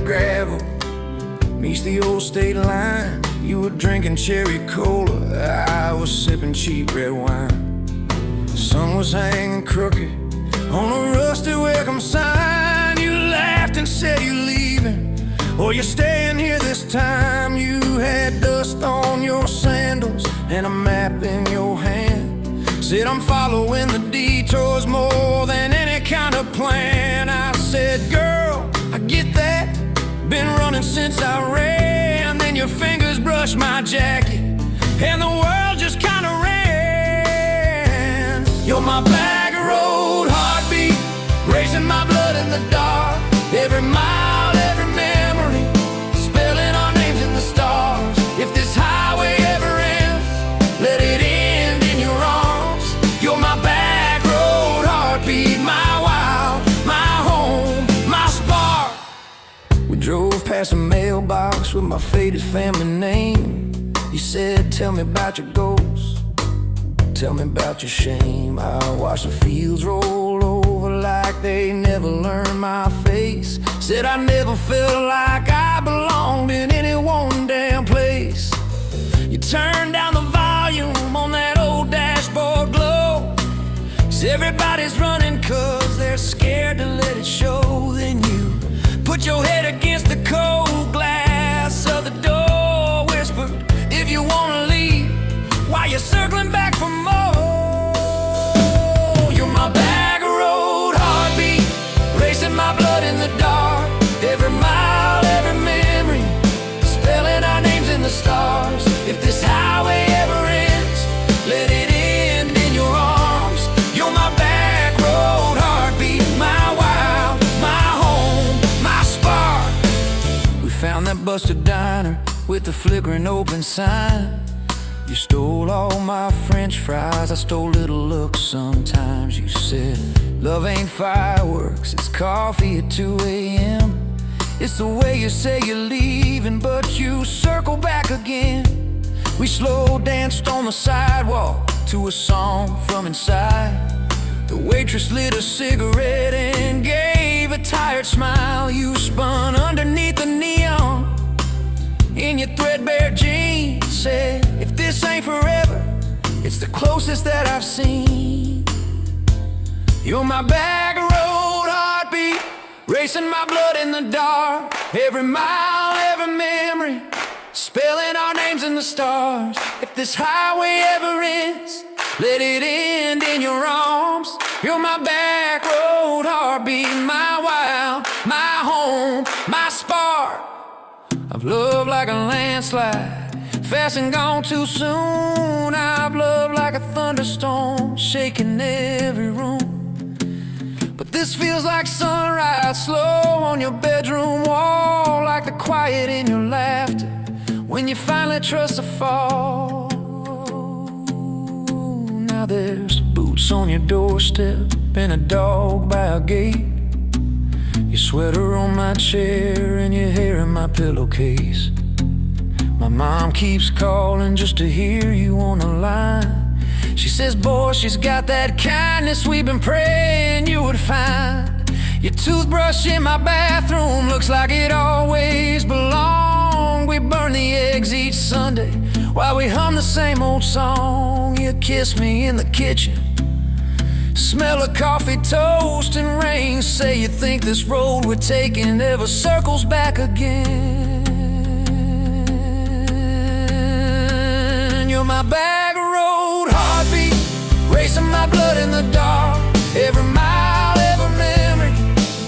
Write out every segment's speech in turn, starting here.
gravel meets the old state line. You were drinking cherry cola, I was sipping cheap red wine. The sun was hanging crooked on a rusty welcome sign. You laughed and said you're leaving, or you're staying here this time. You had dust on your sandals and a map in your hand. Said I'm following the detours more than any kind of plan. I said, girl, I get that, been running since I ran. Then your fingers brushed my jacket and the world just kinda ran. You're my back road heartbeat, racing my blood in the dark. Every mile, every memory, spelling our names in the stars. If this highway ever ends, let it end in your arms. You're my back road heartbeat, my wild, my home, my spark. We drove past a mailbox with my faded family name. You said, tell me about your goals, tell me about your shame. I watched the fields roll over like they never learned my face. Said I never felt like I belonged in any one damn place. You turned down the volume on that old dashboard glow. 'Cause everybody's running 'cause they're scared to let it show. Then you put your head against the cold glass of the door, whispered, if you wanna leave, while you're circling back for more. You're my back road heartbeat, racing my blood in the dark. Every mile, every memory, spelling our names in the stars. If this highway ever ends, let it end in your arms. You're my back road heartbeat, my wild, my home, my spark. We found that busted diner with the flickering open sign. You stole all my french fries, I stole little looks sometimes. You said, love ain't fireworks, it's coffee at 2 a.m. It's the way you say you're leaving, but you circle back again. We slow danced on the sidewalk to a song from inside. The waitress lit a cigarette and gave a tired smile. You spun underneath the neon in your threadbare jeans. Said, if this ain't forever, it's the closest that I've seen. You're my back road heartbeat, racing my blood in the dark. Every mile, every memory, spelling our names in the stars. If this highway ever ends, let it end in your arms. You're my back road heartbeat, my wild, my home, my spark. I've loved like a landslide, fast and gone too soon. I've loved like a thunderstorm, shaking every room. But this feels like sunrise, slow on your bedroom wall, like the quiet in your laughter when you finally trust a fall. Now there's boots on your doorstep and a dog by a gate. Your sweater on my chair and your hair in my pillowcase. My mom keeps calling just to hear you on the line. She says, boy, she's got that kindness we've been praying you would find. Your toothbrush in my bathroom looks like it always belonged. We burn the eggs each Sunday while we hum the same old song. You kiss me in the kitchen, smell of coffee, toast, and rain. Say you think this road we're taking ever circles back again. You're my back road heartbeat, racing my blood in the dark. Every mile, every memory,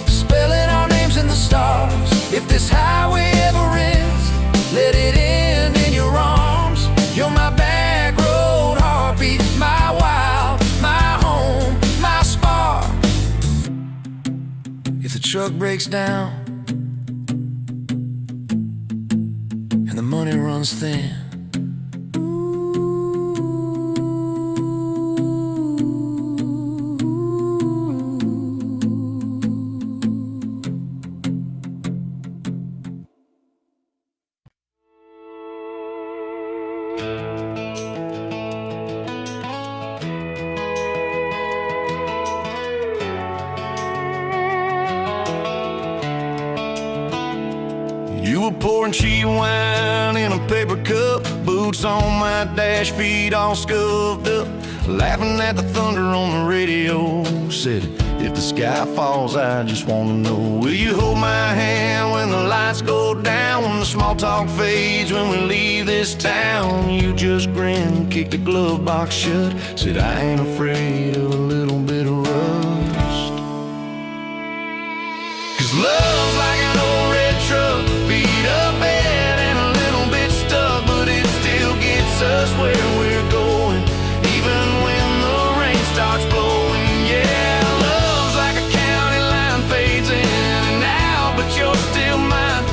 spelling our names in the stars. If this highway ever ends, let it end in your arms. You're my back road heartbeat, my wild, my home, my spark. If the truck breaks down and the money runs thin, pouring cheap wine in a paper cup. Boots on my dash, feet all scuffed up. Laughing at the thunder on the radio. Said, if the sky falls, I just wanna know, will you hold my hand when the lights go down? When the small talk fades, when we leave this town. You just grin, kick the glove box shut. Said, I ain't afraid of a little bit of rust. 'Cause love's like an old red truck, beat up bad and a little bit stuck, but it still gets us where we're going, even when the rain starts blowing. Yeah, love's like a county line, fades in and out, but you're still mine.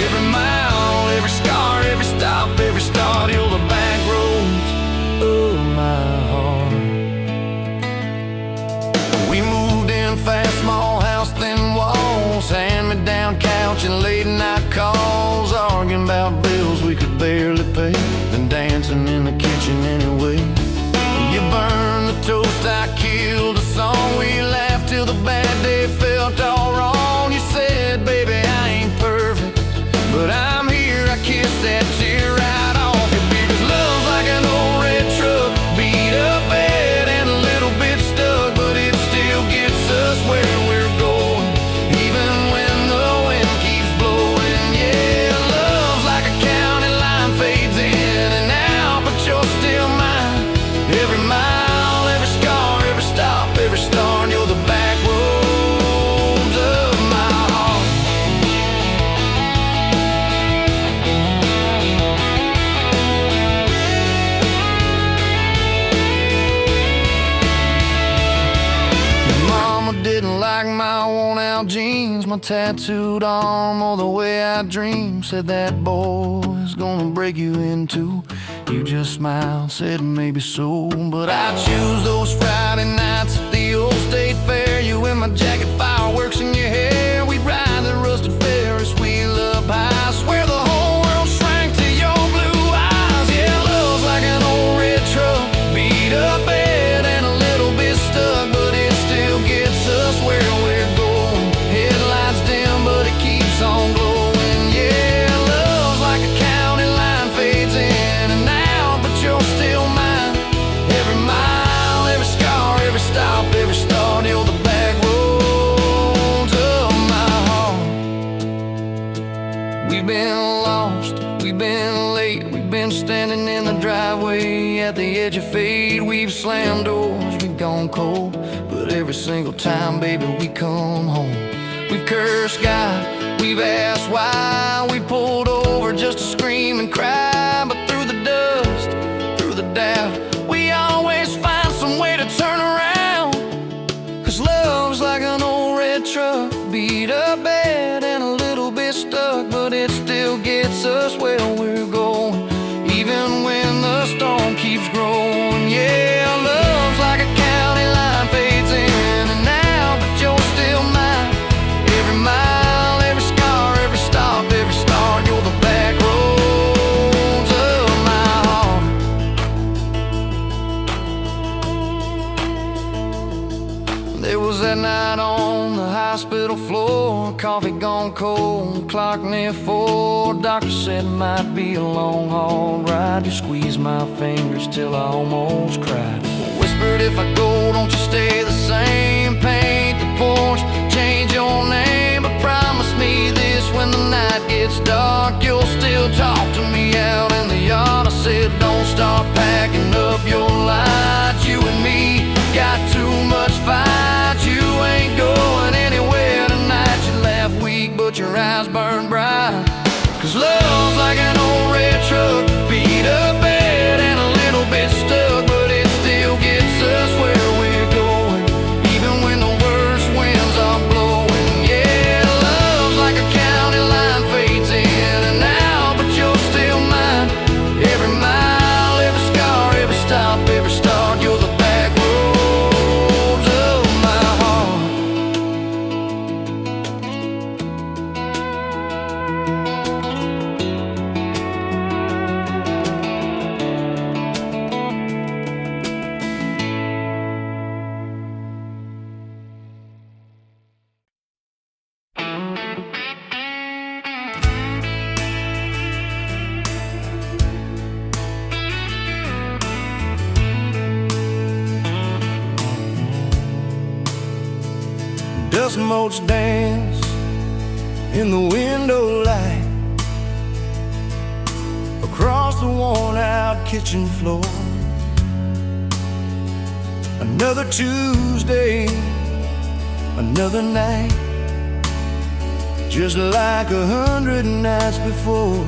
Every mile, every scar, every stop, every start, you're the back roads of my heart. We moved in fast, small house, thin walls, hand-me-down couch and late-night calls, arguing about bills we could barely pay, then dancing in the kitchen anyway. You burned the toast, I killed the song. We laughed till the bad day felt all wrong. You said, baby, I ain't perfect, but I'm here. I kissed that tear right off your beard. 'Cause love's like an old red truck, beat up bad and a little bit stuck, but it still gets us where we're going, even when the wind keeps blowing. Yeah, love's like a county line, fades in and out, but you're still mine. Every mile, every scar, every stop, every start, you're the back roads of my heart. Mama didn't like my worn-out jeans, my tattooed arm, or the way I dream. Said that boy's gonna break you in two. You just smiled, said maybe so, but I choose those Friday nights at the old state fair. You in my jacket, fireworks in your hair. We ride the rusted Ferris wheel up high. I swear the whole world shrank to your blue eyes. Yeah, love's like an old red truck, beat up bad and a little bit stuck, but it still gets us where we're going. Headlights dim, but it keeps on glowing. Yeah, love's like a county line, fades in and out, but you're still mine. Every mile, every scar, every stop, every start, you're the back roads of my heart. We've been lost, we've been late, we've been standing in the driveway at the edge of fate. We've slammed doors, we've gone cold, but every single time, baby, we come home. We've cursed God, we've asked why, we pulled over just to scream and cry, but through the dust, through the doubt, we always find some way to turn around. 'Cause love's like an old red truck, beat up bad and a little bit stuck, but it still gets us where we're going, even when the storm keeps growing. Yeah, love's like a county line, fades in and out, but you're still mine. Every mile, every scar, every stop, every start, you're the back roads of my heart. There was that night on the hospital floor, coffee gone cold, clock near 4. Doctor said it might be a long haul ride. You squeezed my fingers till I almost cried. Whispered, if I go, don't you stay the same. Paint the porch, change your name, but promise me this, when the night gets dark, you'll still talk to me out in the yard. I said, don't start packing up your lights. You and me got too much fight. You ain't going anywhere tonight. You laugh weak, but your eyes burn bright. 'Cause love's like an old red truck, beat up bad and a little bit stuck, but it still gets us where dust motes dance in the window light across the worn-out kitchen floor. Another Tuesday, another night, just like 100 nights before.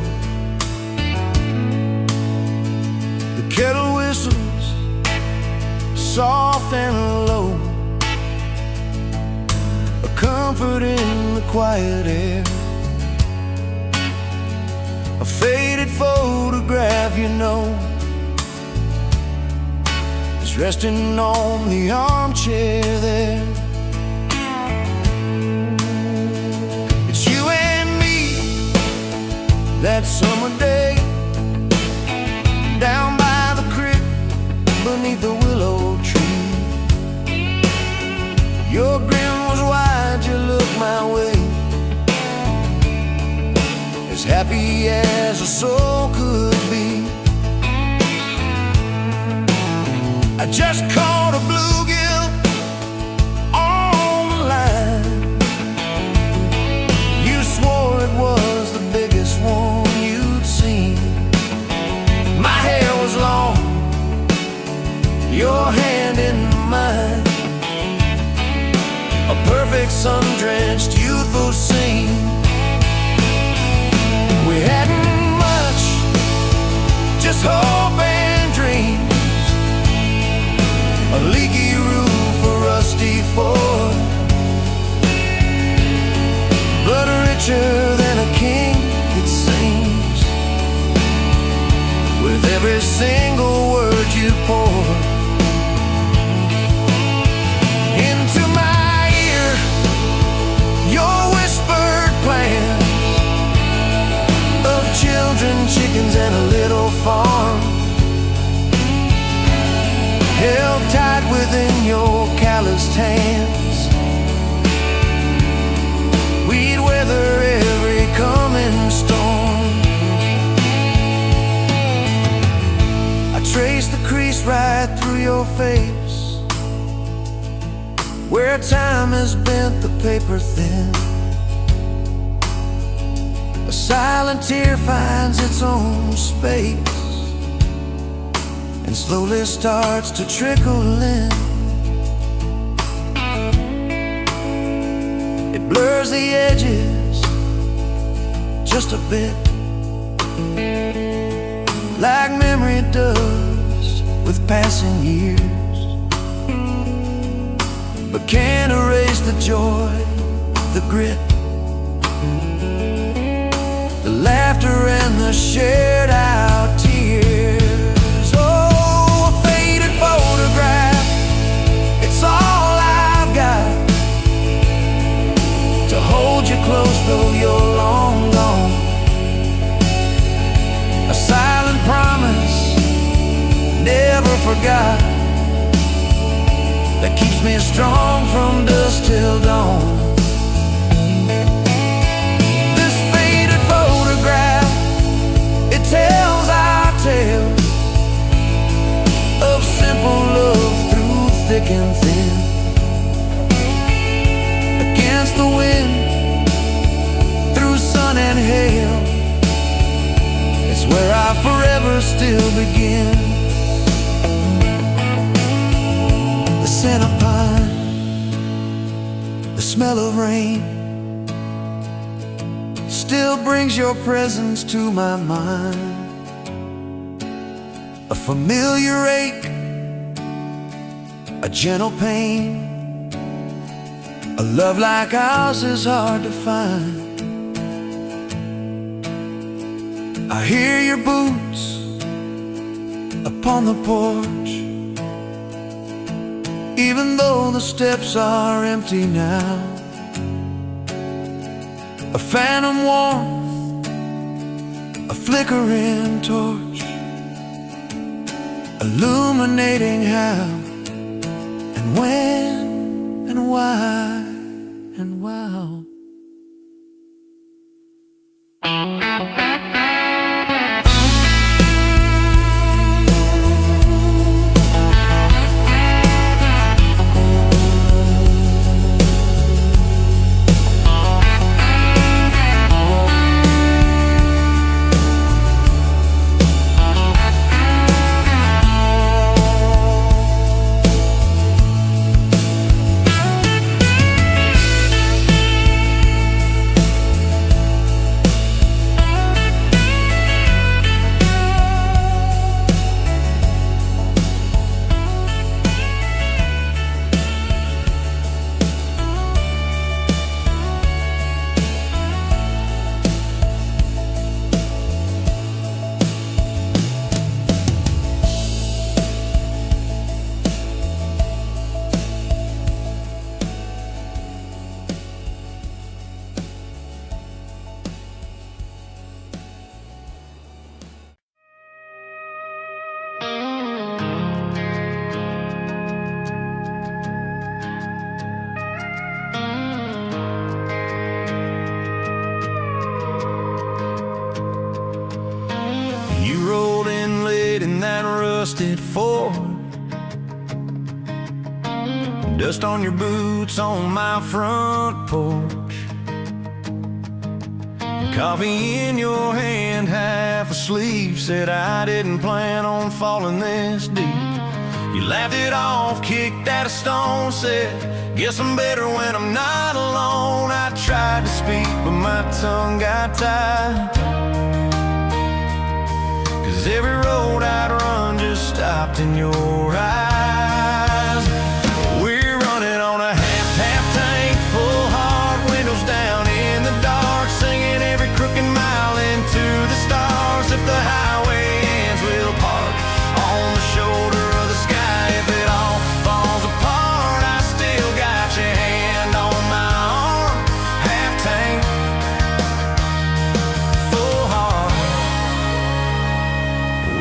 The kettle whistles soft and low, a comfort in the quiet air. A faded photograph, you know, is resting on the armchair there. It's you and me that summer day, down by the creek beneath the willow tree. Your grin was wide, you looked my way, as happy as a soul could be. I just caught a bluegill on the line. You swore it was the biggest one you'd seen. My hair was long, your hand in mine, a perfect sun-drenched youthful scene. We hadn't much, just hope and dreams, a leaky roof, a rusty Ford, but richer than a king, it seems, with every single word you poured into my ear. Your whispered plans of children, chickens, and a little farm, held tight within your calloused hands. We'd weather every coming storm. I traced the crease right through your face, where time has bent the paper thin. A silent tear finds its own space and slowly starts to trickle in. It blurs the edges just a bit, like memory does with passing years, but can't erase the joy, the grit, the laughter and the shared out tears. Oh, a faded photograph, it's all I've got to hold you close though you're long gone. A silent promise, never forgot, that keeps me strong from dusk till dawn. Tells our tale of simple love through thick and thin. Against the wind, through sun and hail, it's where I forever still begin. The scent of pine, the smell of rain, still brings your presence to my mind. A familiar ache, a gentle pain, a love like ours is hard to find. I hear your boots upon the porch, even though the steps are empty now. A phantom warmth, a flickering torch, illuminating how and when and why and wow. rusted Ford. Dust on your boots on my front porch. Coffee in your hand, half asleep. Said I didn't plan on falling this deep. You laughed it off, kicked at a stone. Said, guess I'm better when I'm not alone. I tried to speak, but my tongue got tied. 'Cause every road I'd run just stopped in your eyes. We're running on a half tank, full hard, windows down in the dark, singing every crooked mile into the stars. If the highway ends, we'll park on the shoulder of the sky. If it all falls apart, I still got your hand on my arm. Half tank, full hard.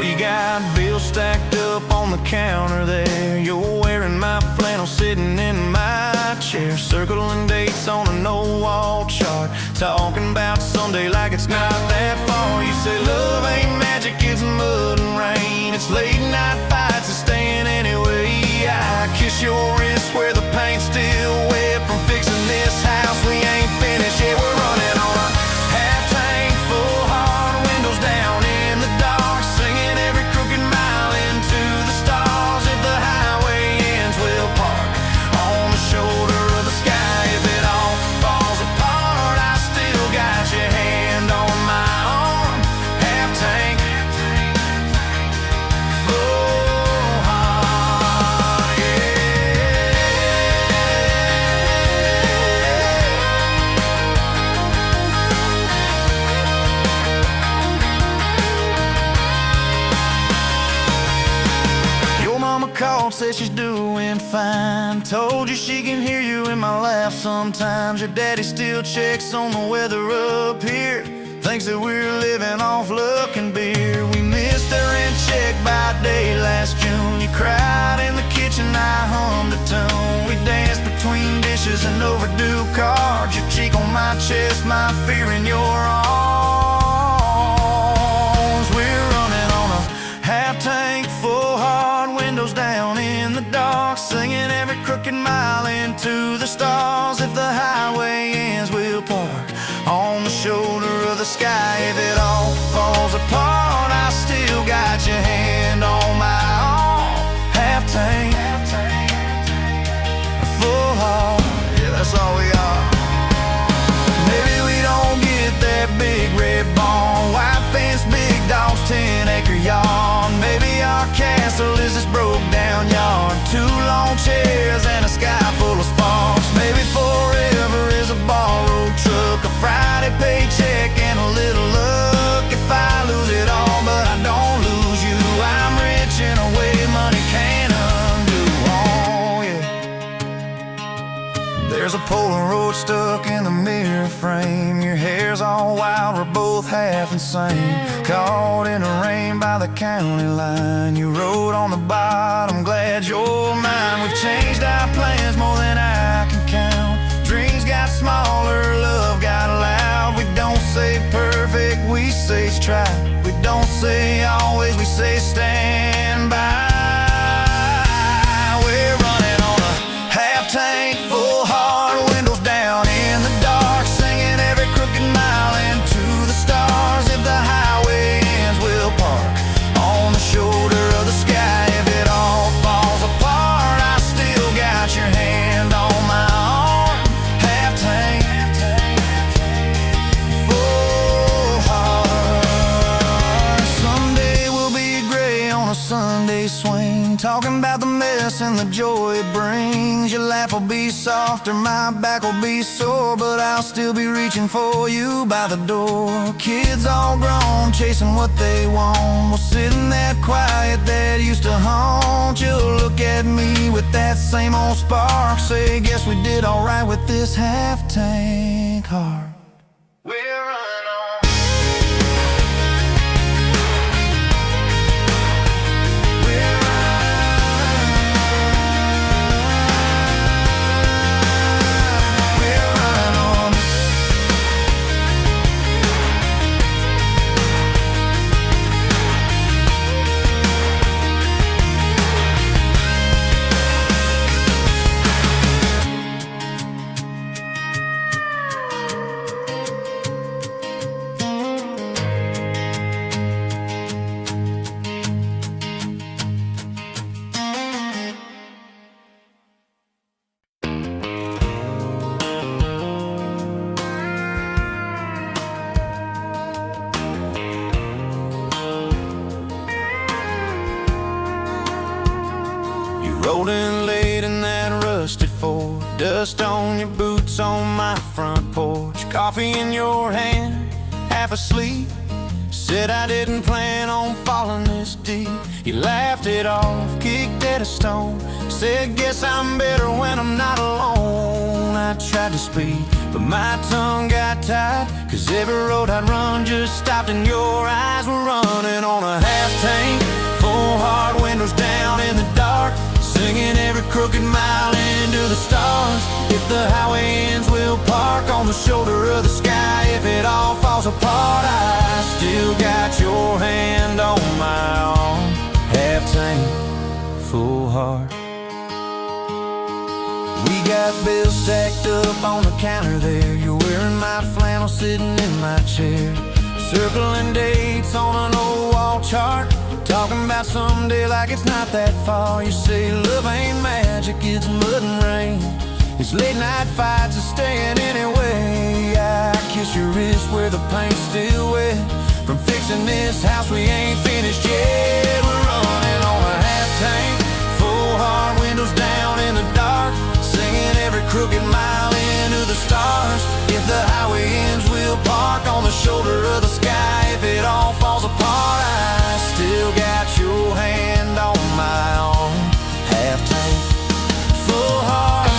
We got bills stacked up on the counter there. You're wearing my flannel, sitting in my chair, circling dates on a no-wall chart, talking about someday like it's not that far. You say love ain't magic, it's mud and rain. It's late night fights and staying anyway. I kiss your wrist where the paint's still wet from fixing this house. We ain't finished yet. We're running on a half tank, full hard, windows down in the dark, singing every crooked mile into the stars. If the highway ends, we'll park on the shoulder of the sky. If it all falls apart, I still got your hand on my arm. Half tank, full heart, yeah. Your mama called, said she's doing fine. Told you she can hear you in my laugh sometimes. Your daddy still checks on the weather up here, thinks that we're living off luck and beer. We missed our rent check by day last June. You cried in the kitchen, I hummed a tune. We danced between dishes and overdue cards. Your cheek on my chest, my fear in your arms. We're running on a half tank, full hard, windows down in the dark, singing every crooked mile into the stars. If the highway ends, we'll park on the shoulder of the sky. If it all falls apart, I still got your hand on my arm. Half tank, full heart, yeah, that's all we are. Maybe we don't get that big red barn, white fence, big dogs, 10-acre yard. Maybe our castle is this broke down yard, 2 long chairs and a sky full of sparks. Maybe forever is a borrowed truck, a Friday paycheck and a little luck. If I lose it all but I don't lose you, I'm rich in a way money can't undo. Oh yeah. There's a Polaroid stuck in the mirror frame. Your hair's all wild, we're both half insane. Caught in the rain by the county line. You wrote on the bottom, glad you're mine. We've changed our plans more than I can count. Dreams got smaller, love got loud. We don't say perfect, we say try. We don't say always, we say stand by. We're running on a half tank, full hard, windows down in the dark, singing every crooked mile into the stars. If the highway ends, we'll park on the shoulder of the sky. If it all falls apart, I still got your hand on my arm. Half tank, full heart. Someday we'll be gray on a Sunday swing, talking about the mess and the joy it brings. Your laugh will be softer, my back will be sore, but I'll still be reaching for you by the door. Kids all grown, chasing what they want. We'll sit in that quiet that used to haunt. You'll look at me with that same old spark, say, guess we did alright with this half tank heart. We're running on. Rolling late in that rusted Ford, dust on your boots on my front porch, coffee in your hand, half asleep. Said I didn't plan on falling this deep. You laughed it off, kicked at a stone, said guess I'm better when I'm not alone. I tried to speak, but my tongue got tied, 'cause every road I'd run just stopped and your eyes were running on a half tank, full hard, windows down in the dark, singing every crooked mile into the stars. If the highway ends, we'll park on the shoulder of the sky. If it all falls apart, I still got your hand on my arm. Half tank, full heart. We got bills stacked up on the counter there. You're wearing my flannel, sitting in my chair, circling dates on an old wall chart, talking about someday like it's not that far. You say love ain't magic, it's mud and rain, it's late night fights and staying anyway. I kiss your wrist where the paint's still wet from fixing this house we ain't finished yet. We're running on a half tank, full hard, windows down in the dark, singing every crooked mile into the stars. If the highway ends, we'll park on the shoulder of the sky. If it all falls apart, I still got your hand on my arm. Half tank, full heart.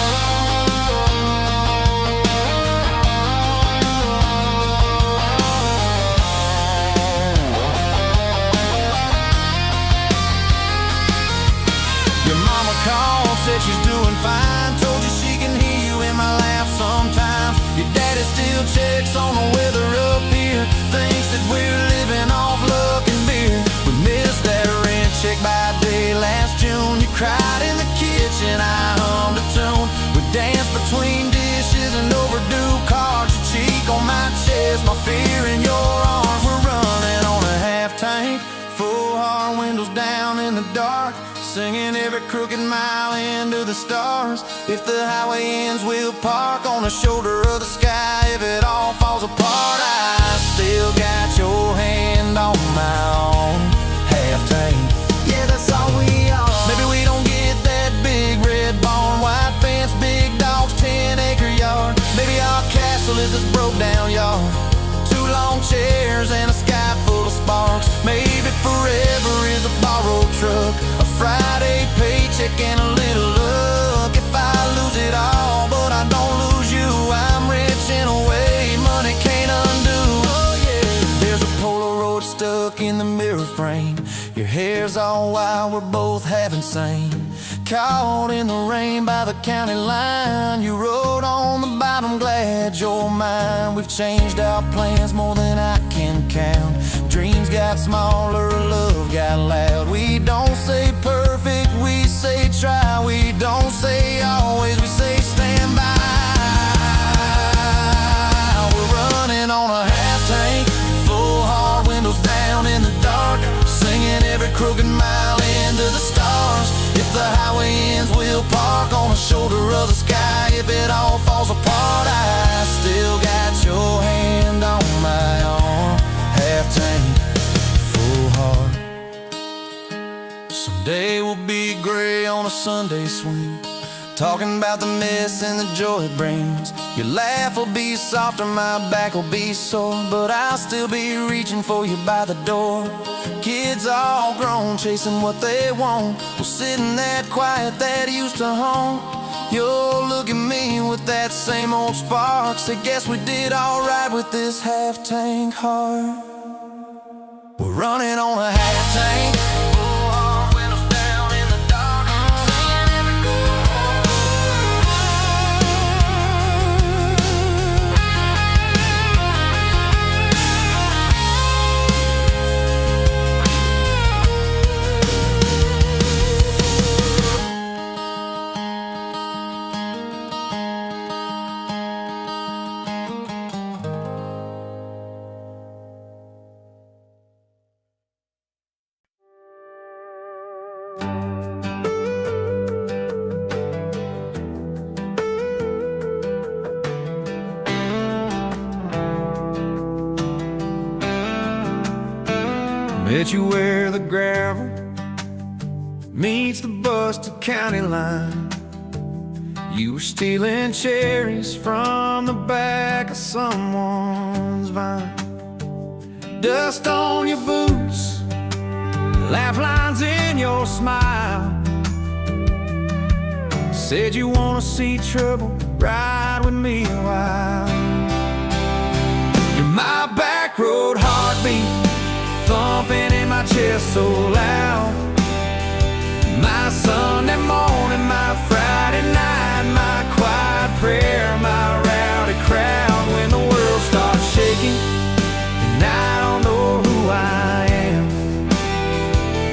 Your mama called, said she's doing fine, told you she can hear you in my laugh sometimes. Your daddy still checks on the weather up here, thinks that we're living off luck and beer. We missed that rent check by day last June. You cried in the kitchen, I hummed a tune. We danced between dishes and overdue cards. Your cheek on my chest, my fear in your arms. We're running on a half tank, full hard, windows down in the dark, singing every crooked mile into the stars. If the highway ends, we'll park on the shoulder of the sky. If it all falls apart, I still got your hand on my arm. Half tank, yeah, that's all we are. Maybe we don't get that big red barn, white fence, big dogs, 10-acre yard. Maybe our castle is this broke down yard, 2 long chairs and a sky full of sparks. Maybe forever is a borrowed truck, a Friday paycheck and a little luck. If I lose it all, but I don't lose you, I'm rich in a way money can't undo. Oh yeah, there's a Polaroid stuck in the mirror frame. Your hair's all wild, we're both half insane. Caught in the rain by the county line, you wrote on the bottom, glad you're mine. We've changed our plans more than I can count. Dreams got smaller, love got loud. We don't say perfect, we say try. We don't say always, we say stand by. We're running on a half tank, full hard, windows down in the dark, singing every crooked mile into the stars. If the highway ends, we'll park on the shoulder of the sky. If it all falls apart, I still got your hand on my arm. Half tank, full heart. Someday we'll be gray on a Sunday swing, talking about the mess and the joy it brings. Your laugh will be softer, my back will be sore, but I'll still be reaching for you by the door. Kids all grown, chasing what they want, we'll sit in that quiet that used to haunt. You'll look at me with that same old spark, say guess we did alright with this half tank heart. We're running on a half tank, full hard, windows down in the dark, singing every Met you where the gravel meets the busted county line. You were stealing cherries from the back of someone's vine. Dust on your boots, laugh lines in your smile. Said you wanna see trouble, ride with me a while. You're my back road heartbeat, thumping in my chest so loud. My Sunday morning, my Friday night, my quiet prayer, my rowdy crowd. When the world starts shaking and I don't know who I am,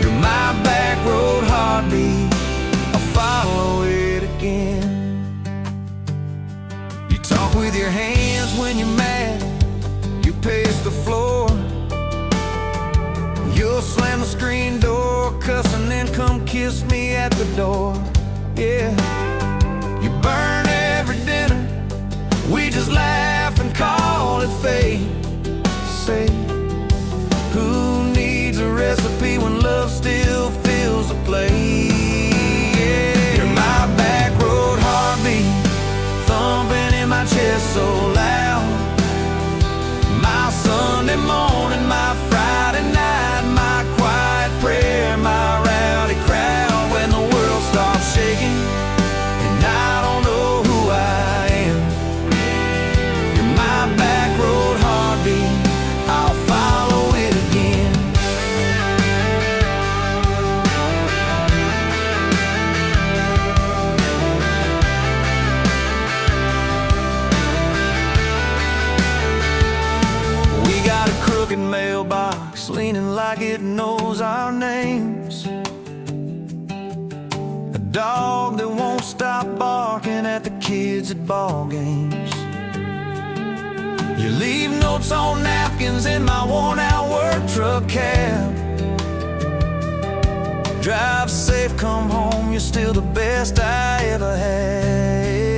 you're my back road heartbeat, I'll follow it again. You talk with your hands when you're mad, you pace the floor. You'll slam the screen door, cuss, and then come kiss me at the door. Yeah, you burn every dinner, we just laugh and call it fate. Say, who needs a recipe when love still fills the plate? Yeah, you're my back road heartbeat, thumping in my chest so loud. My Sunday morning, my Friday night, my quiet prayer, my rowdy crowd. When the world starts shaking and I don't know who I am, you're my back road heartbeat, I'll follow it again. We got a crooked mailbox leaning like it knows our names. A dog that won't stop barking at the kids at ball games. You leave notes on napkins in my worn-out work truck cab. Drive safe, come home, you're still the best I ever had.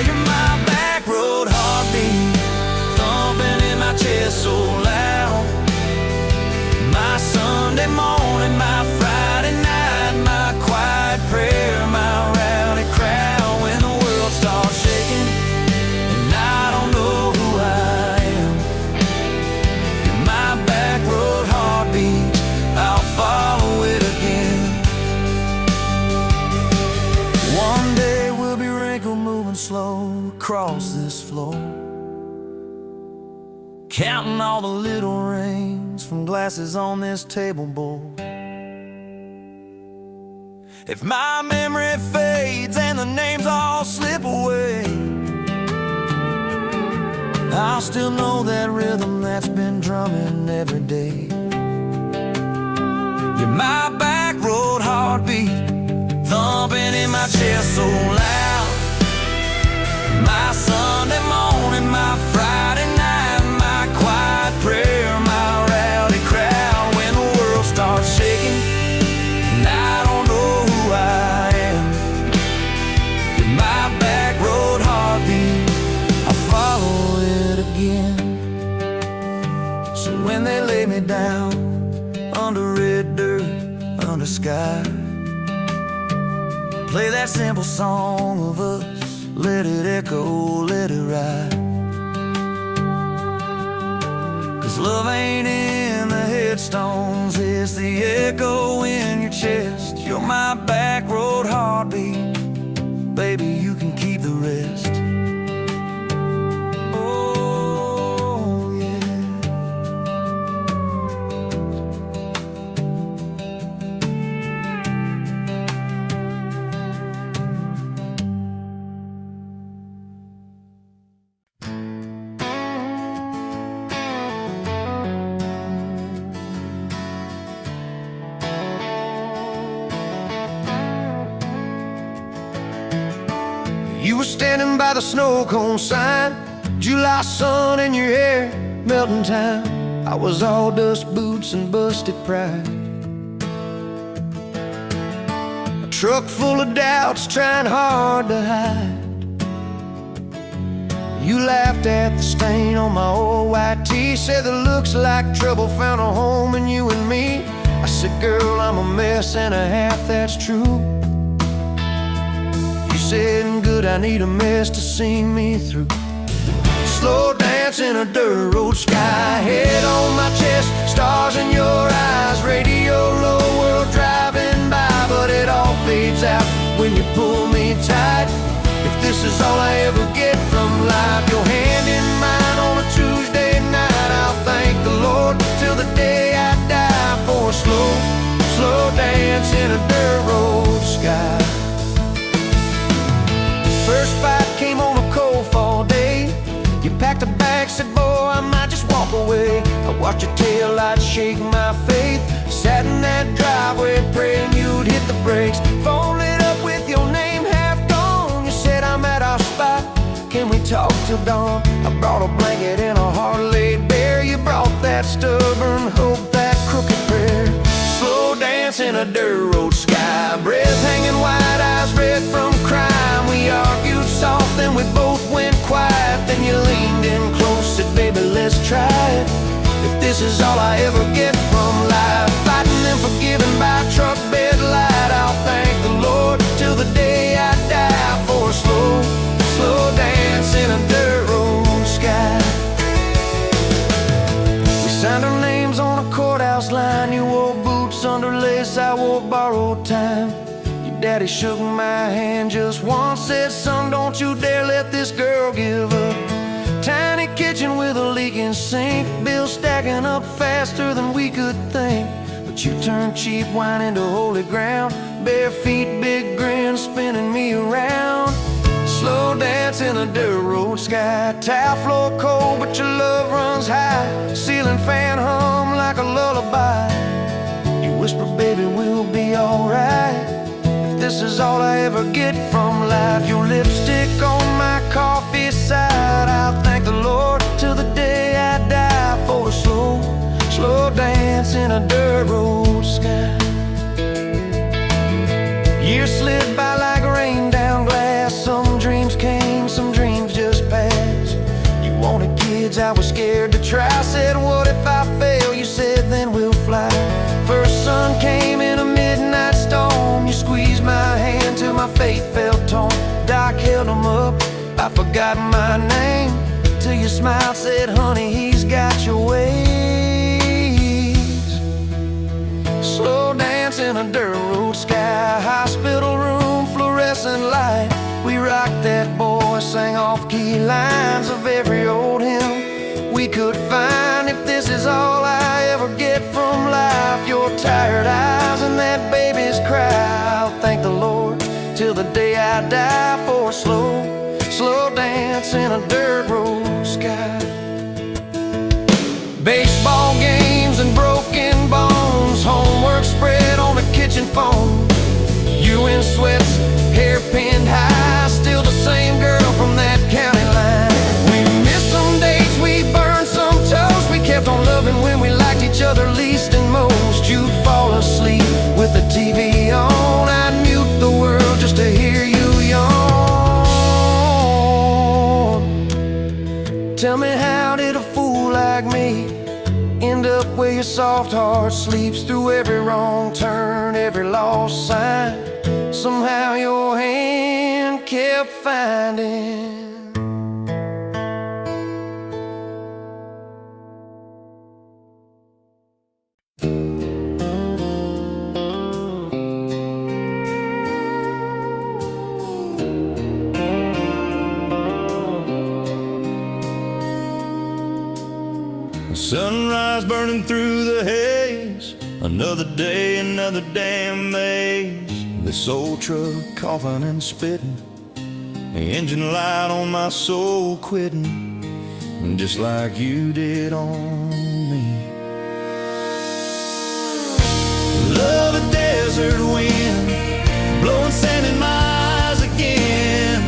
You're my back road heartbeat, thumping in my chest so loud. My Sunday morning, my Friday night, my quiet prayer, my rowdy crowd. When the world starts shaking and I don't know who I am, you're my back road heartbeat, I'll follow it again. One day we'll be wrinkled, moving slow across this floor, counting all the little rings from glasses on this table board. If my memory fades and the names all slip away, I'll still know that rhythm that's been drumming every day. You're my back road heartbeat, thumping in my chest so loud. My Sunday morning, my Friday night, my quiet prayer, my rowdy crowd. When the world starts shaking and I don't know who I am, you're my back road heartbeat, I'll follow it again. So when they lay me down under red dirt, under sky, play that simple song of us, let it echo, let it ride. 'Cause love ain't in the headstones, it's the echo in your chest. You're my back road heartbeat, baby, you can keep the rest. Oh, yeah. You were standing by the snow cone sign, July sun in your hair, melting time. I was all dust boots and busted pride. A truck full of doubts, trying hard to hide. You laughed at the stain on my old white tee, said that looks like trouble found a home in you and me. I said, girl, I'm a mess and a half, that's true. I need a mess to sing me through. Slow dance in a dirt road sky, head on my chest, stars in your eyes. Radio low, world driving by, but it all fades out when you pull me tight. If this is all I ever get from life, your hand in mine on a Tuesday night, I'll thank the Lord till the day I die for a slow, slow dance in a dirt road sky. First fight came on a cold fall day. You packed a bag, said, boy, I might just walk away. I watched your taillights shake my faith. Sat in that driveway praying you'd hit the brakes. Phone lit up with your name half gone. You said, I'm at our spot, can we talk till dawn? I brought a blanket and a heart laid bare. You brought that stubborn hope, that crooked prayer. Slow dance in a dirt road sky, breath hanging wide, eyes red from crime. We argued soft, then we both went quiet. Then you leaned in close, said, baby, let's try it. If this is all I ever get from life, fighting and forgiven by truck bed light, I'll thank the Lord till the day I die for a slow, slow dance in a dirt road sky. We signed our names on a courthouse line. You wore boots under lace, I wore borrowed time. Your daddy shook my hand just once, said, son, don't you dare let this girl give up. Tiny kitchen with a leaking sink, bills stacking up faster than we could think. But you turned cheap wine into holy ground, bare feet, big grin, spinning me around. Slow dance in a dirt road sky, tile floor cold, but your love runs high. Ceiling fan hum like a lullaby. You whisper, baby, we'll be alright. If this is all I ever get from life, your lipstick on my coffee side, I'll thank the Lord till the day I die for a slow, slow dance in a dirt road sky. Years slid by like rain down glass. Some dreams came, some dreams just passed. You wanted kids, I was scared to try. Said, what if I fail? You said, then we'll fly. First sun came in a midnight storm. You squeezed my hand till my faith felt torn. Doc held him up, I forgot my name, till you smiled, said, honey, he's got your ways. Slow dance in a dirt road sky, hospital room, fluorescent light. We rocked that boy, sang off-key lines of every old hymn we could find. If this is all I ever get from life, your tired eyes and that baby's cry, I'll thank the Lord till the day I die for a slow, slow dance in a dirt road sky. Baseball games and broken bones, homework spread on the kitchen phone. You in sweats, hair pinned high, still the same girl from that county line. We missed some dates, we burned some toast. We kept on loving when we liked each other least and most. You'd fall asleep with the TV on, I'd mute the world just to hear you yawn. Tell me, how did a fool like me end up where your soft heart sleeps through every wrong turn, every lost sign? Somehow your hand kept finding. Sunrise burning through the haze, another day, another damn maze. This old truck coughing and spitting, the engine light on my soul quitting, just like you did on me. Love a desert wind, blowing sand in my eyes again.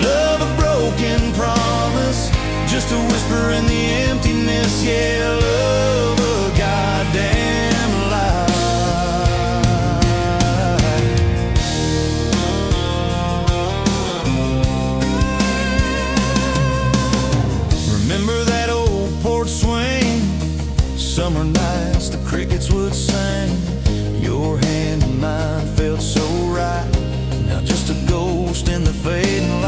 Love a broken promise, just a whisper in the emptiness. Yeah, love a goddamn lie. Remember that old porch swing, summer nights the crickets would sing. Your hand in mine felt so right, now just a ghost in the fading light.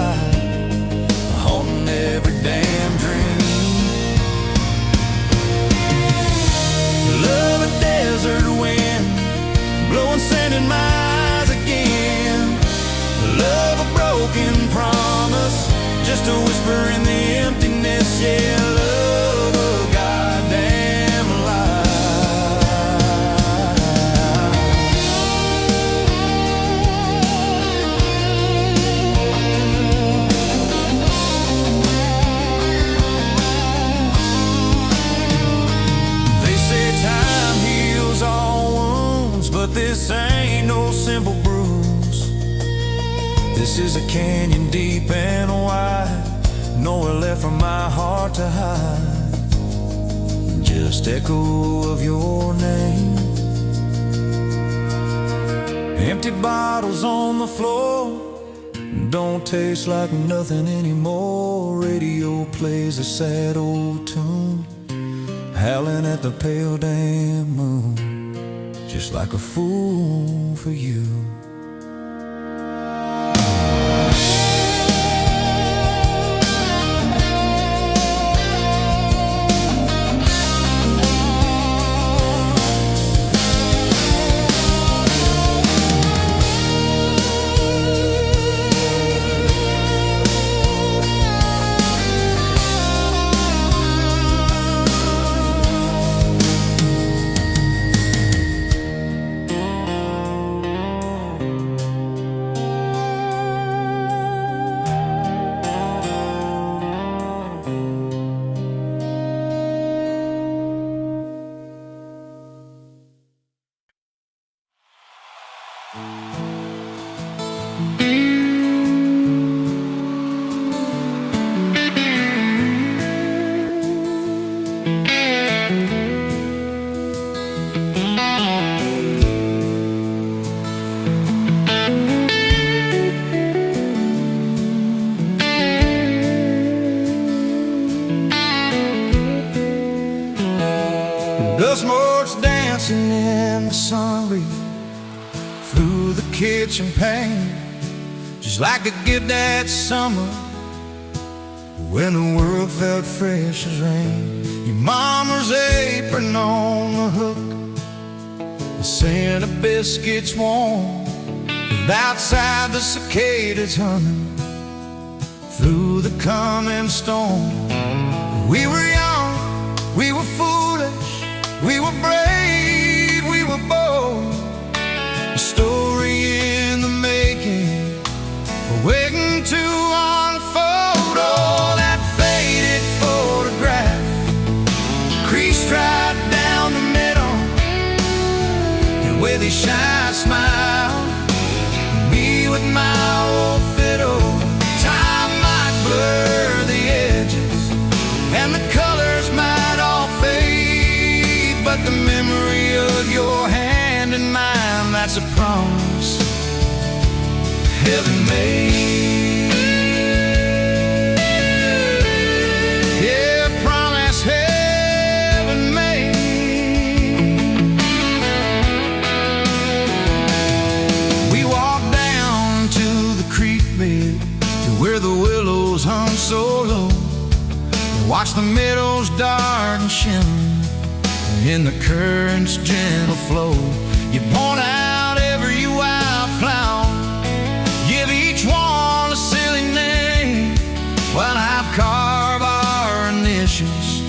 This is a canyon deep and wide, nowhere left for my heart to hide. Just echo of your name. Empty bottles on the floor don't taste like nothing anymore. Radio plays a sad old tune, howling at the pale damn moon, just like a fool for you. Dust motes dancing in the sun breeze through the kitchen pane, just like a gift that summer when the world felt fresh as rain. Your mama's apron on the hook, the scent of biscuits warm, and outside the cicadas humming through the coming storm. We were young, we were foolish, we were brave, we were bold. A story in the making, waiting to unfold. Oh, that faded photograph, creased right down the middle, and with a shy smile, me with my old fiddle. Time might blur the edges, and the colors might all fade, but the memory of your hand in mine, that's a promise heaven made. Yeah, promise heaven made. We walked down to the creek bed, to where the willows hung so low, and watched the meadows dart and shimmer in the current's gentle flow. You point out every wildflower, give each one a silly name, while I've carved our initials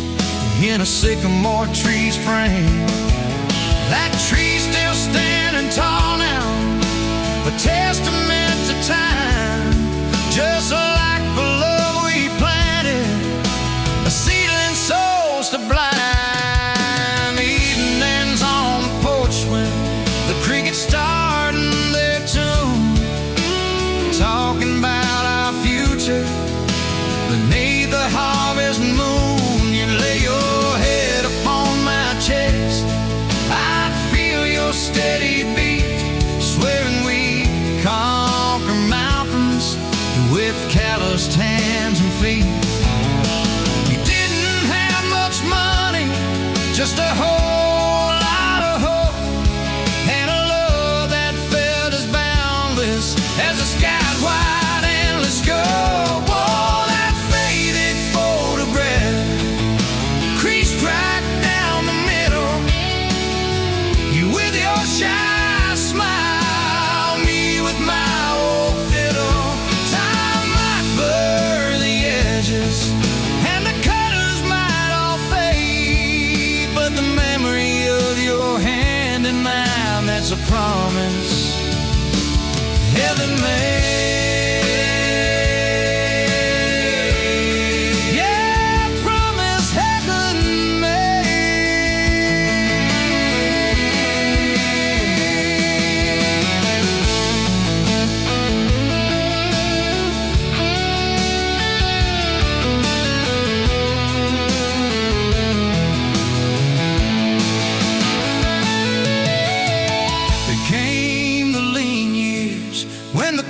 in a sycamore tree's frame. That tree's still standing tall now, a testament to time, just like the love we planted, a seedling souls to blind. Starting their tune, talking about our future beneath the harvest moon. You lay your head upon my chest, I'd feel your steady beat, swearing we'd conquer mountains with calloused hands and feet. You didn't have much money, just a whole lot of hope, and a as the sky's wide endless scope. Oh, that faded photograph, creased right down the middle, you with your shy smile, me with my old fiddle. Time might blur the edges, and the colors might all fade, but the memory of your hand in mine, that's a promise heaven made.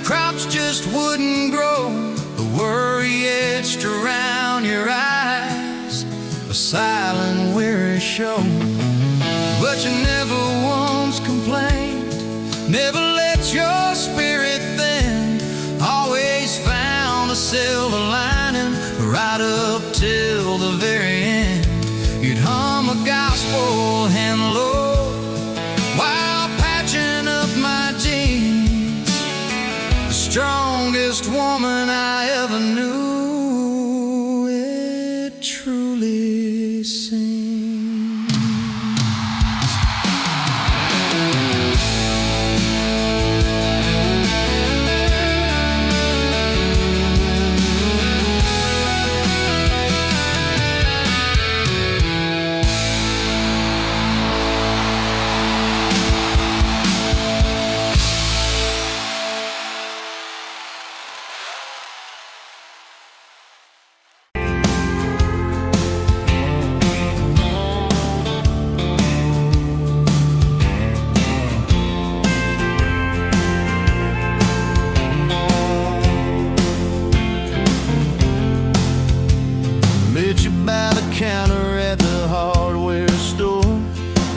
crops just wouldn't grow. The worry etched around your eyes, a silent, weary show. But you never once complained, never let your spirit thin. Always found a silver lining right up till the very end. You'd hum a gospel hymn low while patching up my jeans. The strongest woman I ever knew, it truly seems. Met you by the counter at the hardware store.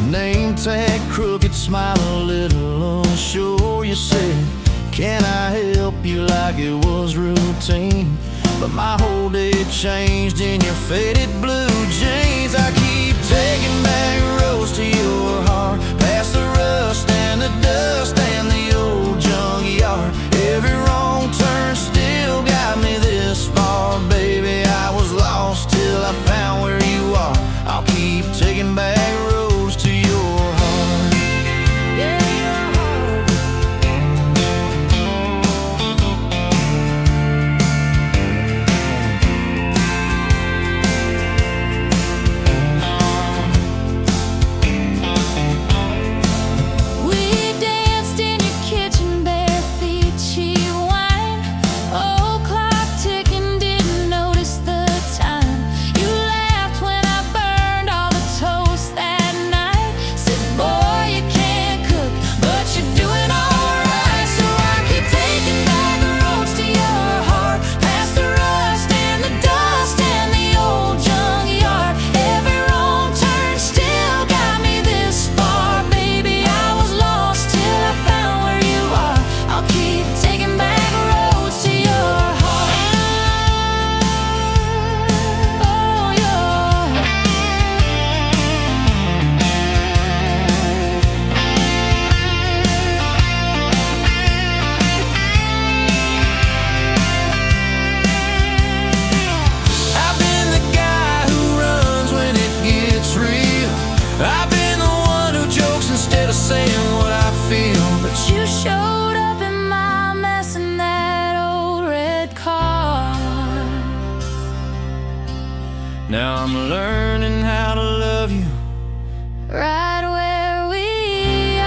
Name tag crooked, smile a little unsure. You said, can I help you, like it was routine. But my whole day changed in your faded blue jeans. I keep taking back roads to your heart, past the rust and the dust and the old junkyard. Every wrong turn still got me this far, baby. I was lost till I found where you are. I'll keep taking back roads to your heart. Yeah, your heart. We danced in your kitchen, bare feet, cheap wine. Old clock ticking, didn't notice the time. You laughed when I burned all the toast that night. Said, boy, you can't cook, but you're doing alright. So I keep taking back the roads to your heart, past the rust and the dust and the old junkyard. Every wrong turn still got me this far, baby. I was lost till I found where you are. I'll keep taking back roads to your heart. Oh, your I've been the guy who runs when it gets real. I've been the one who jokes instead of saying what I feel. But you showed up in my mess in that old red car. Now I'm learning how to love you. Right where we are.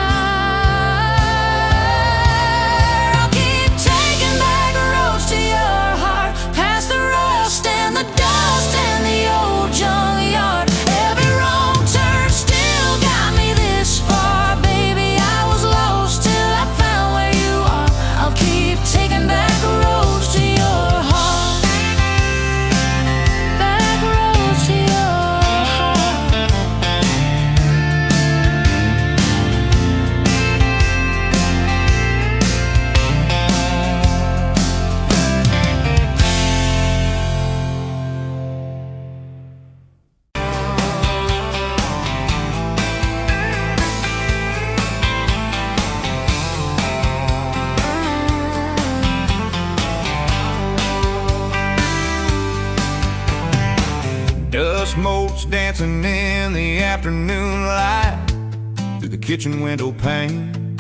I'll keep taking back roads to your heart, past the rust and the dust and the old junkyard. Every wrong turn still got me this far, baby. I was lost till I found where you are. I'll keep taking back roads to your heart. Back roads to your heart. Dust motes dancing in the afternoon light through the kitchen window pane.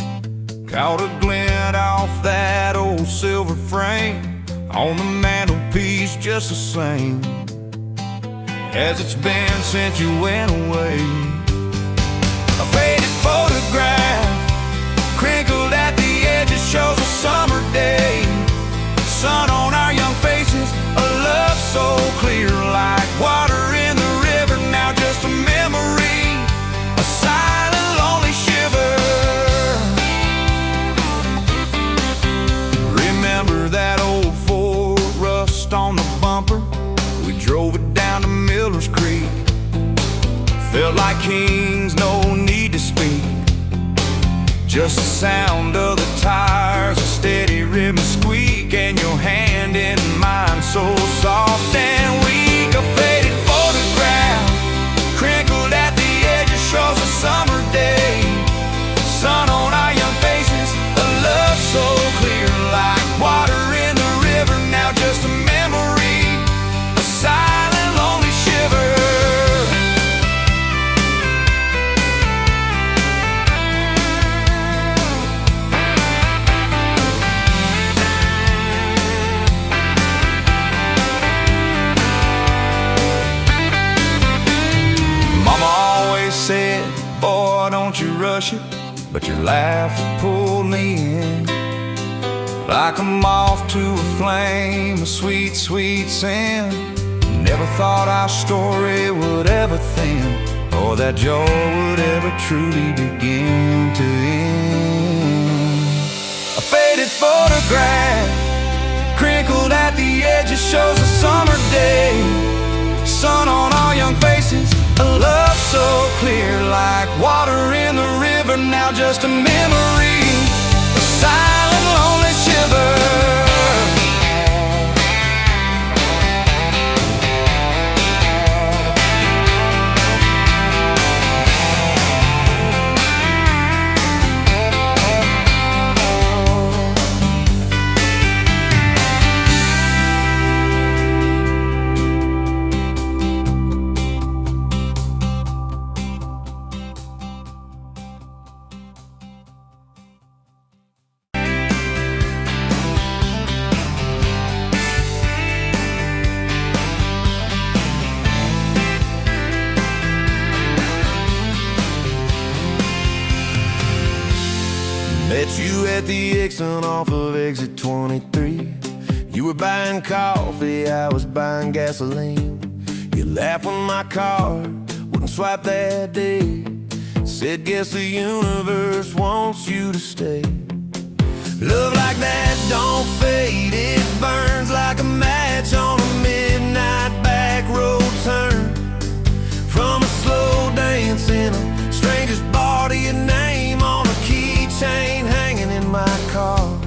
Caught a glint off that old silver frame on the mantelpiece, just the same as it's been since you went away. A faded photograph crinkled at the edges shows a summer day. Sun on our young faces, a love so clear like water in the river. Now just a memory, a silent, lonely shiver. kings, no need to speak. Just the sound of the tires, a steady rhythm squeak, and your hand in mine so soft and weak. A faded photograph, crinkled at the edges, shows a summer day. Sun on our young faces, a love so clear, like water in the river. Now just a memory, a silent, lonely shiver. Said, boy, don't you rush it, but your laugh pulled me in. Like a moth to a flame, a sweet, sweet sin. Never thought our story would ever thin, or that joy would ever truly begin to end. A faded photograph, crinkled at the edges, shows a summer day. Sun on our young faces, a love so clear, like water in the river. Now just a memory, a silent, lonely shiver. Met you at the exit off of exit 23. You were buying coffee, I was buying gasoline. You laughed when my card wouldn't swipe that day. Said, guess the universe wants you to stay. Love like that don't fade, it burns like a match on a midnight back road turn. From a slow dance in a stranger's bar to your name on a keychain hanging in my car.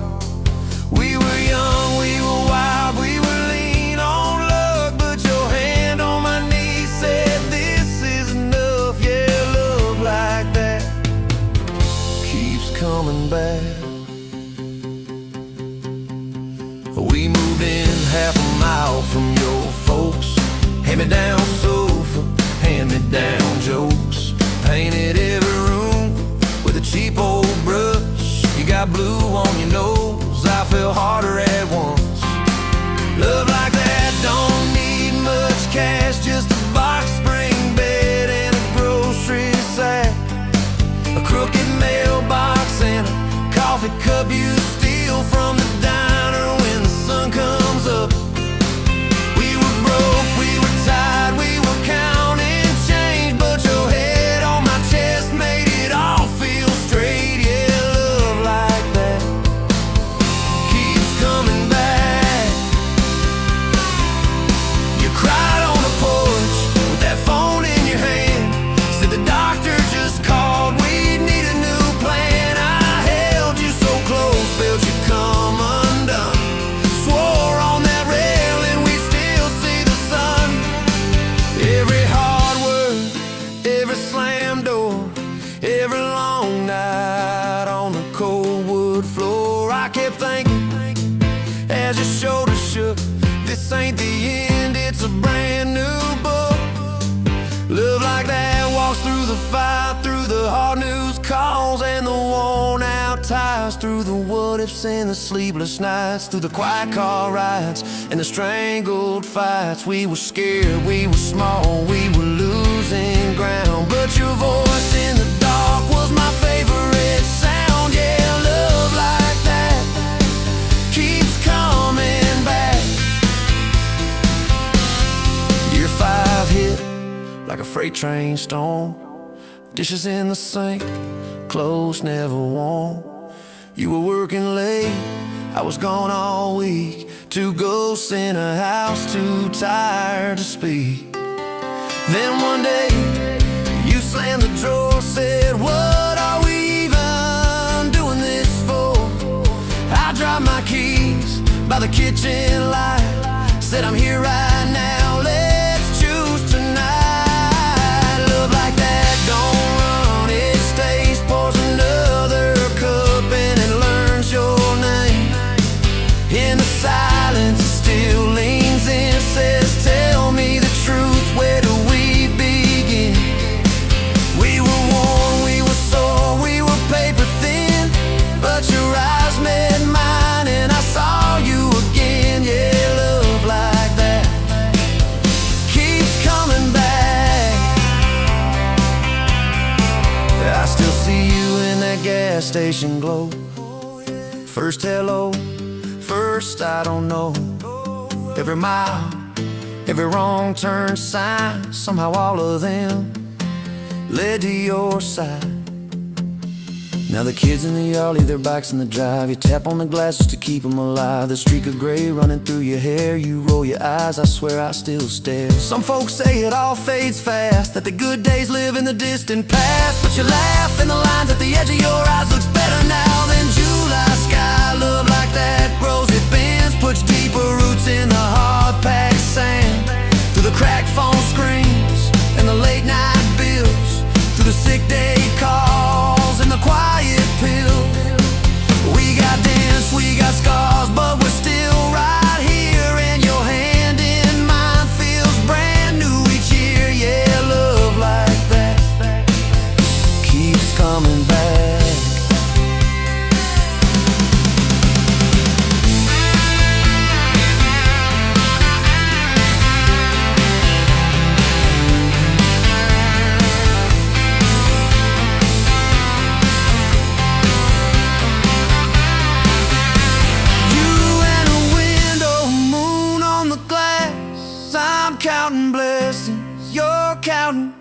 We were young, we were wild, we were lean on luck, but your hand on my knee said this is enough. Yeah, love like that keeps coming back. We moved in half a mile from your folks. Hand-me-down sofa, hand-me-down jokes. Painted every room with a cheap old brush. You got blue on your nose, I fell harder at once. Love like that don't need much cash, just a box spring bed and a grocery sack. A crooked mailbox and a coffee cup you steal from the diner when the sun comes up. We were broke, we were tired, we were counting change, but your head on my chest made it all feel straight. Yeah, love like that keeps coming back. You cried on the porch with that phone in your hand. Said the doctor just called, we need a new plan. I held you so close, felt you come undone. Swore on that railing we still see the sun. Every hard word, every slam door, every long night on the cold wood floor. I kept thinking as your shoulders shook, this ain't the end, it's a brand new book. Love like that walks through the fight, through the hard news calls and the worn out tires, through the what ifs and the sleepless nights, through the quiet car rides and the strangled fights. We were scared, we were small, we were losing ground, but your voice in the dark was my favorite sound. Yeah, love like that keeps coming back. Year 5 hit like a freight train storm. Dishes in the sink, clothes never warm. You were working late, I was gone all week. 2 ghosts in a house, too tired to speak. Then one day, you slammed the drawer, said, what are we even doing this for? I dropped my keys by the kitchen light, said I'm here right now, let's choose tonight. Love like that don't run, it stays, pours another cup and it learns your name. In the silence it still leans in, says tell me the truth, where do we begin? We were worn, we were sore, we were paper thin, but your eyes met mine and I saw you again. Yeah, love like that keeps coming back. I still see you in that gas station glow. First hello, first I don't know. Every mile, every wrong turn sign, somehow all of them led to your side. Now the kids in the yard leave their bikes in the drive. You tap on the glasses to keep them alive. The streak of gray running through your hair. You roll your eyes, I swear I still stare. Some folks say it all fades fast, that the good days live in the distant past, but you laugh and the lines at the edge of your eyes looks better now than July sky. Love like that grows, it bends, puts deeper roots in the hard-packed sand. Through the cracked phone screens and the late night bills, through the sick day calls and the quiet pills. We got dents, we got scars, but we're still right here, and your hand in mine feels brand new each year. Yeah, love like that keeps coming back. Counting blessings, you're counting.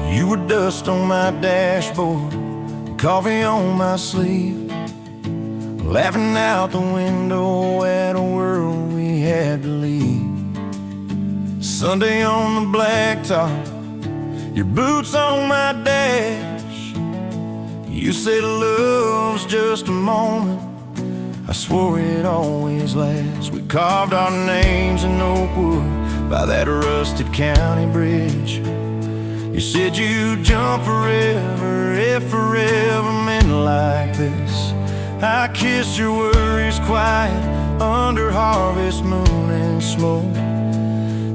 You were dust on my dashboard, coffee on my sleeve, laughing out the window at a world we had to leave. Sunday on the blacktop, your boots on my dash. You said love's just a moment, I swore it always lasts. We carved our names in oak wood by that rusted county bridge. You said you'd jump forever if forever meant like this. I kissed your worries quiet under harvest moon and smoke.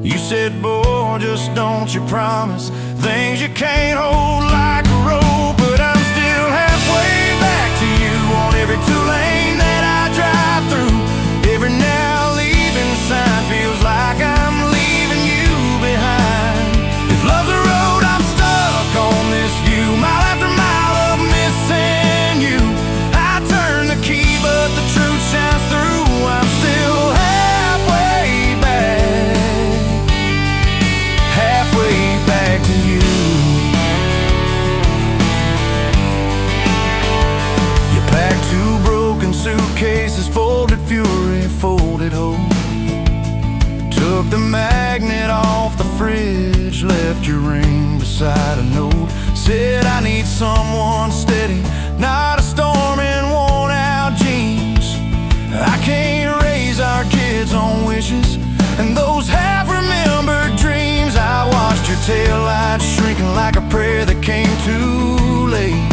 You said, boy, just don't you promise things you can't hold like a rope. But I'm still halfway back to you on every two-lane that I drive through. Every now leaving sign feels like I'm leaving you behind. If love's a road, I'm stuck on this view, mile after mile of missing you. I turn the key, but the truth shines through. I'm still halfway back to you. You packed two broken suitcases, folded fury, folded hope. Took the magnet off the fridge, left your ring beside a note. Said I need someone steady, not a storm in worn out jeans. I can't raise our kids on wishes and those half-remembered dreams. I watched your taillights shrinking like a prayer that came too late.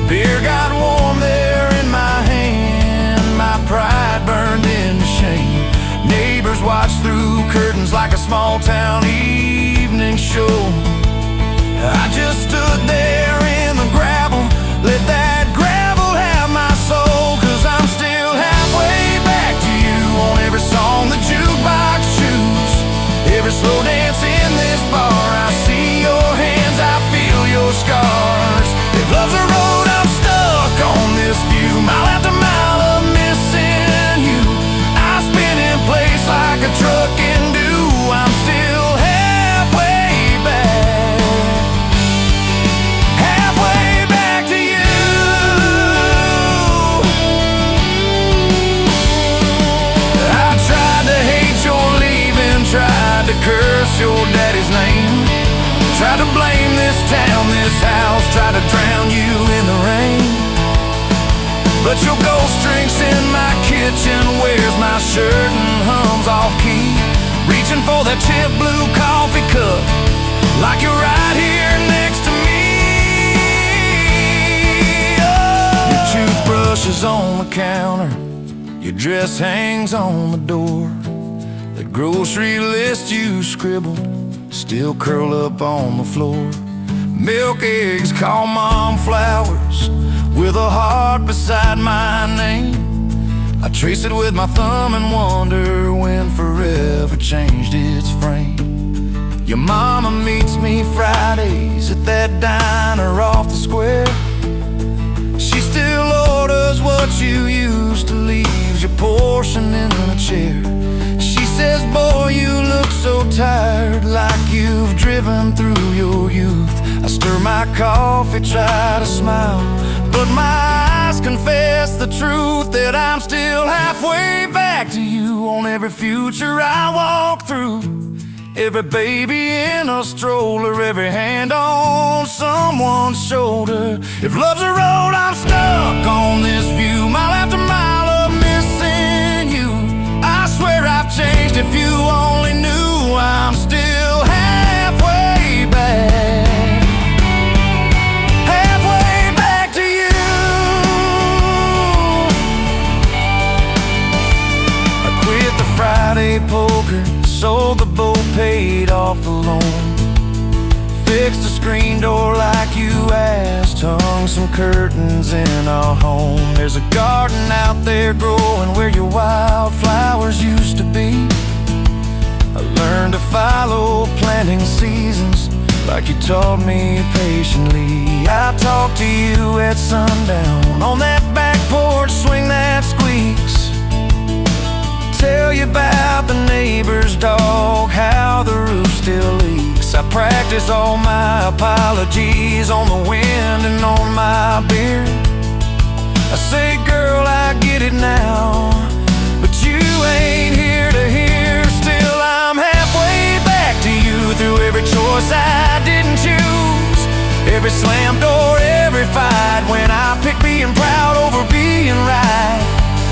Beer got warm there in my hand, my pride burned into shame. Neighbors watched through curtains like a small-town evening show. I just stood there in the gravel, let that gravel have my soul. 'Cause I'm still halfway back to you on every song the jukebox choose, every slow dance in this bar. I see your hands, I feel your scars. If love's a road, I'm stuck on this view, mile after mile of missing you. I spin in place like a truck can do. I'm still halfway back, Tried to blame this town, this house, tried to drown you in the rain. But your ghost drinks in my kitchen, wears my shirt and hums off key, reaching for that chip blue coffee cup, like you're right here next to me. Oh. Your toothbrush is on the counter, your dress hangs on the door. The grocery list you scribbled still curl up on the floor. Milk, eggs, call mom flowers, with a heart beside my name. I trace it with my thumb and wonder when forever changed its frame. Your mama meets me Fridays at that diner off the square. She still orders what you used to, leaves your portion in the chair. She says, boy, you look so tired, like you've driven through your youth. I stir my coffee, try to smile, but my eyes confess the truth, that I'm still halfway back to you on every future I walk through. Every baby in a stroller, every hand on someone's shoulder. If love's a road, I'm stuck on this view, mile after mile of missing you. I swear I've changed, if you only knew. I'm still halfway back, halfway back to you. I quit the Friday poker, sold the boat, paid off the loan, fixed the screen door like you asked, hung some curtains in our home. There's a garden out there growing where your wildflowers used to be. I learned to follow planting seasons like you taught me patiently. I talk to you at sundown on that back porch swing that squeaks, tell you about the neighbor's dog, how the roof still leaks. I practice all my apologies on the wind and on my beard. I say, girl, I get it now, but you ain't here to hear. Still, I'm halfway back to you through every choice I didn't choose, every slam door, every fight, when I pick being proud over being right.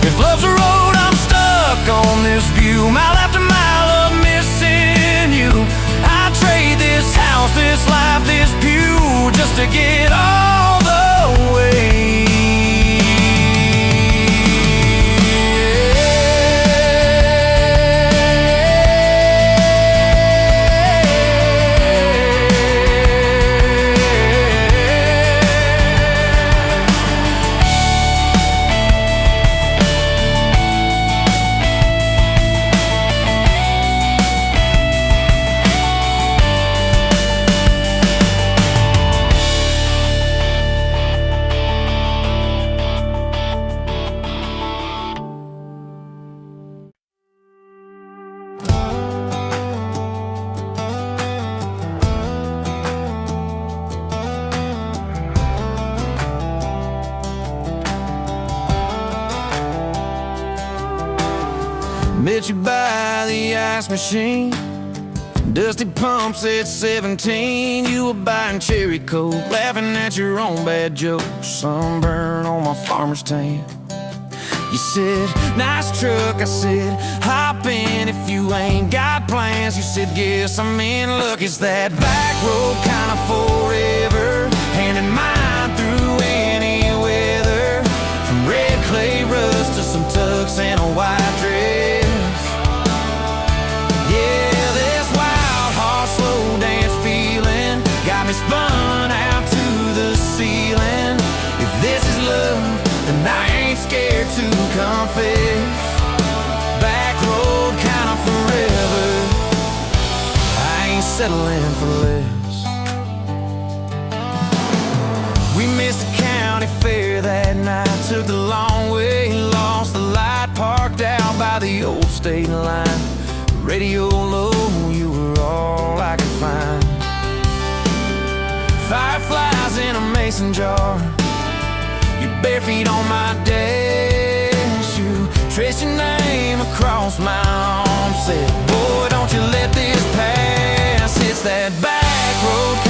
If love's a road, I'm stuck on this view, mile after mile of missing you. I trade this house, this life, this pew, just to get all the way. Met you by the ice machine, dusty pumps at 17. You were buying cherry coke, laughing at your own bad jokes, sunburn on my farmer's tan. You said, nice truck. I said, hop in if you ain't got plans. You said, guess I'm in luck. It's that back road kind of forever, hand in mind through any weather, from red clay rust to some tux and a white dress. Yeah, this wild horse slow dance feeling got me spun out to the ceiling. If this is love, then I ain't scared to confess. Back road kind of forever, I ain't settling for less. We missed the county fair that night, took the long way, lost the light, parked out by the old state line. Radio low, you were all I could find. Fireflies in a mason jar, your bare feet on my dash. You traced your name across my arm, said, boy, don't you let this pass. It's that back road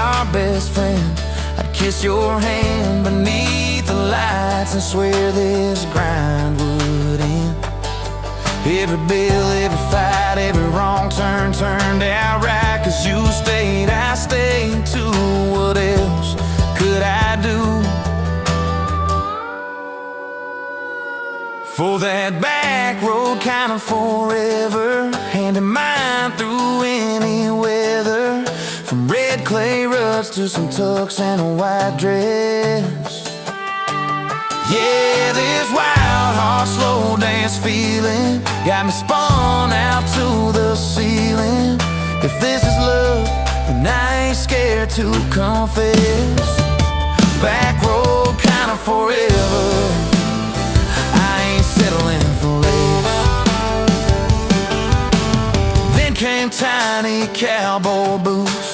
our best friend. I'd kiss your hand beneath the lights and swear this grind would end. Every bill, every fight, every wrong turn turned out right. 'Cause you stayed, I stayed too. What else could I do? For that back road kind of forever, hand in mine through any weather. From red clay ruts to some tux and a white dress. Yeah, this wild heart slow dance feeling got me spun out to the ceiling. If this is love, then I ain't scared to confess. Back road kind of forever, I ain't settling for less. Then came tiny cowboy boots,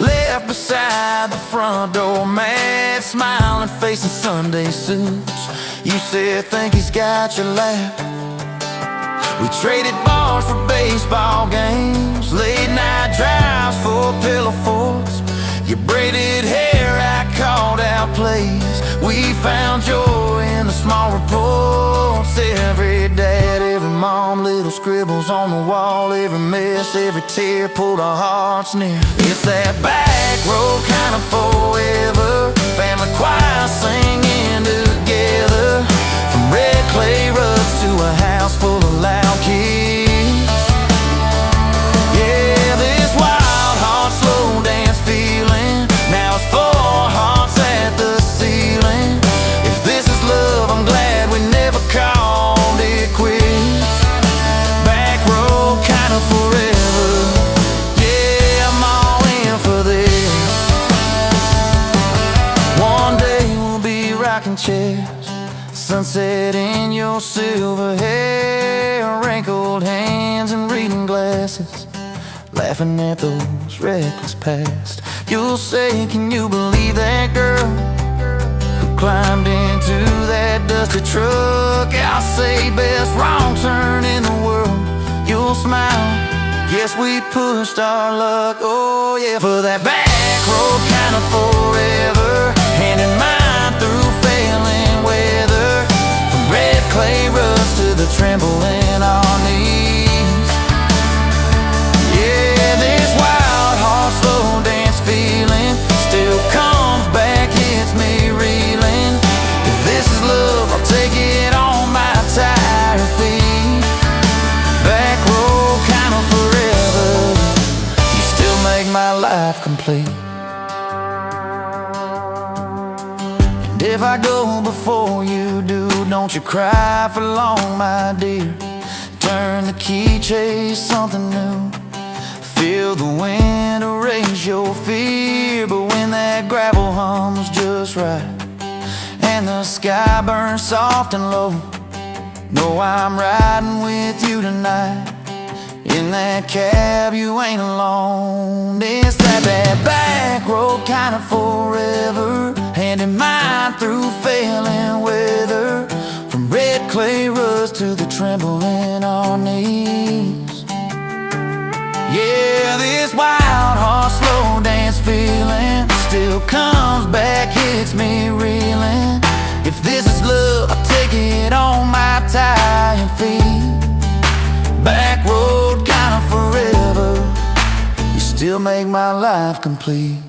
left beside the front door, mad smiling face in Sunday suits. You said, think he's got your lap. We traded bars for baseball games, late night drives for pillow forts. Your braided hair, I called out plays. We found joy in the small reports. Every dad, every mom, little scribbles on the wall. Every mess, every tear pulled our hearts near. It's that back road kind of forever, family choir singing together. From red clay ruts to a house full of loud kids. Yeah, this wild heart slow dance feeling, now it's 4 hearts at the ceiling. If this is love, I'm glad we never called it quits. Back road kind of forever, yeah, I'm all in for this. One day we'll be rocking chairs, sunset in your silver hair, wrinkled hands and reading glasses, laughing at those reckless past. You'll say, can you believe that girl who climbed into that dusty truck? I'll say, best wrong turn in the world. You'll smile, guess we pushed our luck. Oh yeah, for that back road kind of forever, hand in mine through failing weather. From red clay ruts to the tremble in our knees. Yeah, this wild heart slow dance feeling still comes back, hits me reeling. If this is love, I'll take it on my tired feet. Back road kind of forever, you still make my life complete. And if I go before you do, don't you cry for long, my dear. Turn the key, chase something new. Feel the wind erase your fear. But when that gravel hums just right and the sky burns soft and low, know I'm riding with you tonight. In that cab you ain't alone. It's that back road kind of forever, hand in mine through failing weather. From red clay ruts to the tremble in our knees. Yeah, this wild heart slow dance feeling still comes back, hits me reeling. If this is love, I'll take it on my tired feet. Back road kind of forever, you still make my life complete.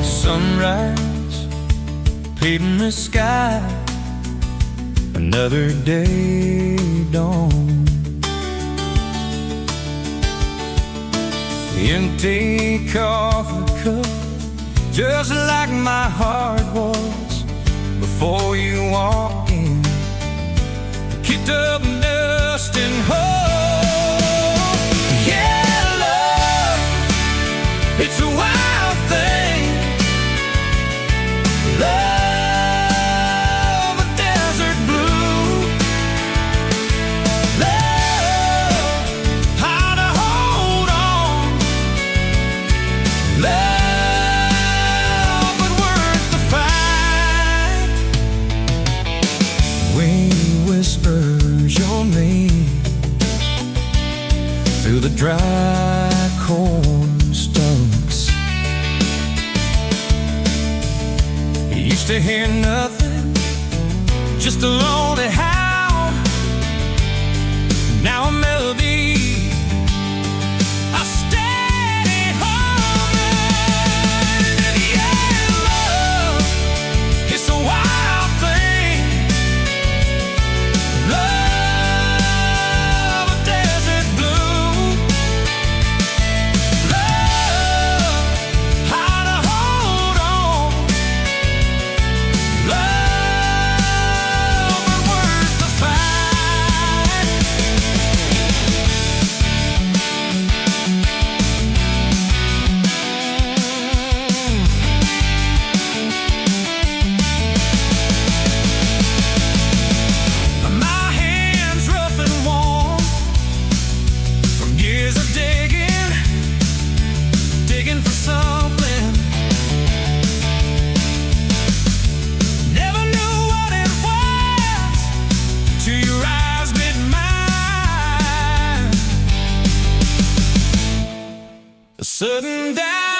Sunrise, painting the sky, another day dawn. Empty coffee cup, just like my heart was before you walked in. Kicked up dust and hope. Yeah, love, it's a wild thing. Love, a desert blue. Love, used to hear nothing, just a lonely howl. Now a melody, a steady humming. And yeah, love, it's a wild thing. Love, a desert blue. Love, how to hold on. Love, but worth the fight. My hands rough and warm from years of digging for something. Never knew what it was till your eyes met mine. A sudden doubt